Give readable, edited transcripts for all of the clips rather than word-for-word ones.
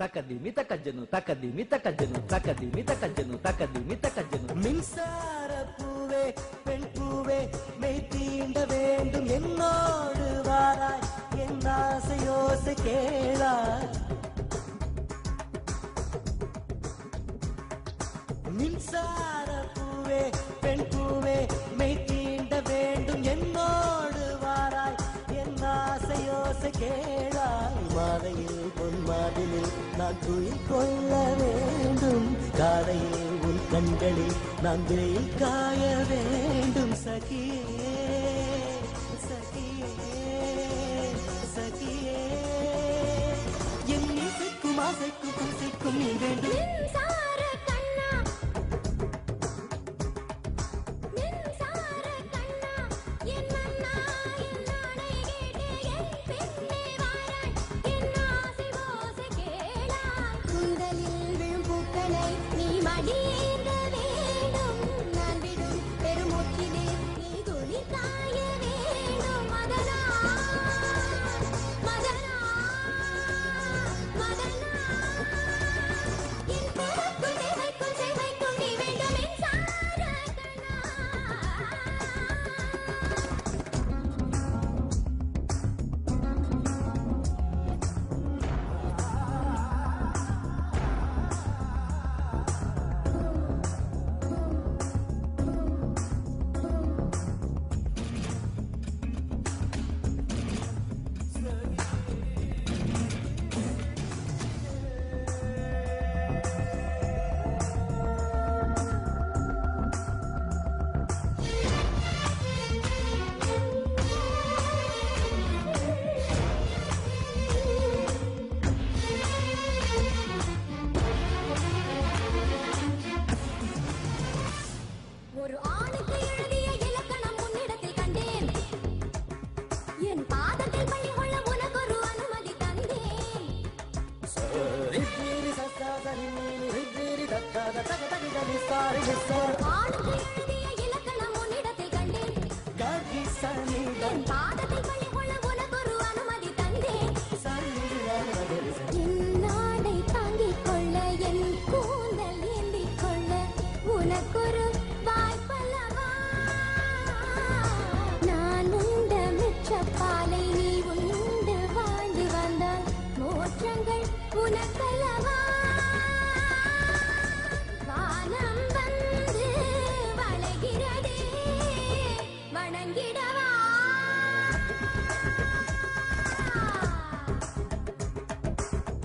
தக்கதிமி தக்கஜனு தக்கதிமி தக்கஜனு தக்கதிமி தக்கஜனு தக்கதிமி தக்கஜனு மின்சார பூவே பெண் பூவே மெய் தீண்ட வேண்டும் என்னோடு வாராய் என் ஆசையோசை கேளாய் மின்சார பூவே பெண் பூவே மெய் தீண்ட வேண்டும் என்னோடு வாராய் என் ஆசையோசை கேளாய் மாலையில் பொன் மாதினில் நான் துயில் கொள்ள வேண்டும் காலையில் உன் கண்களில் நான் வெயில் காய வேண்டும் சகியே சகியே சகியே என் இசைக்கும் ஆசைக்கும் பூசைக்கும் நீ வேண்டும்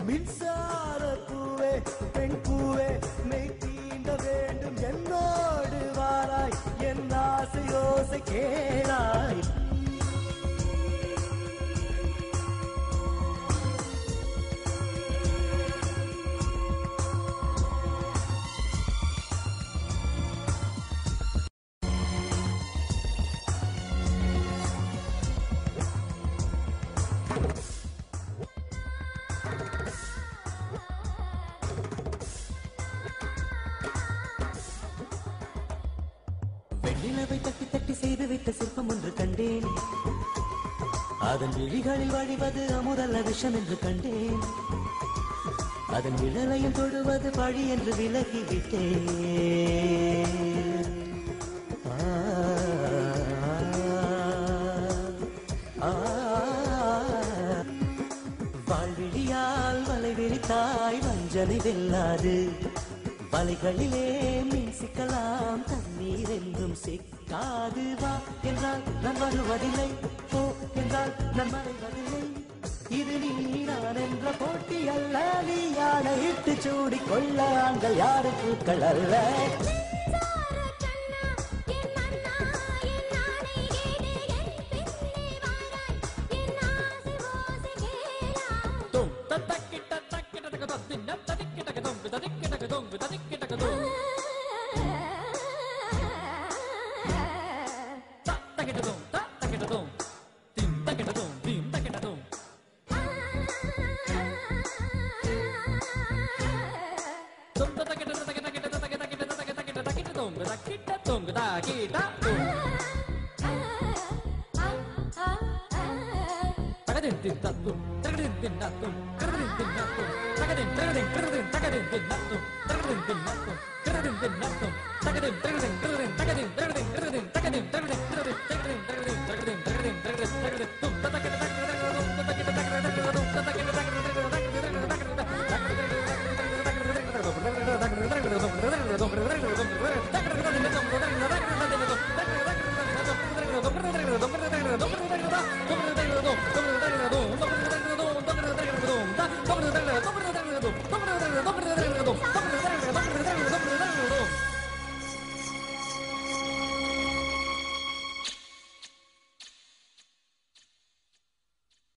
மின்சார பூவே பெண் பூவே மெய் தீண்ட வேண்டும் என்னோடு வாராய் என் ஆசையோசை கேளாய் நிலவை தட்டி தட்டி செய்து வைத்த சிற்பம் ஒன்று கண்டேன் அதன் விழிகளில் வழிவது அமுதல்ல விஷம் என்று கண்டேன் அதன் நிழலையும் தொடுவது பழி என்று விலகிவிட்டேன் வாழ்விழியால் வலை விரித்தாய் வஞ்சனை வெல்லாது வலைகளிலே மீன் சிக்கலாம் தண்ணீர் என்றும் சிக்காது வா என்றால் நான் வருவதில்லை போ என்றால் நான் மறைவதில்லை இது நீ நான் என்ற போட்டி அல்ல நீ யானை இட்டு சூடி கொள்ள ஆண்கள் யாரு பூக்கள் அல்ல Tagadin,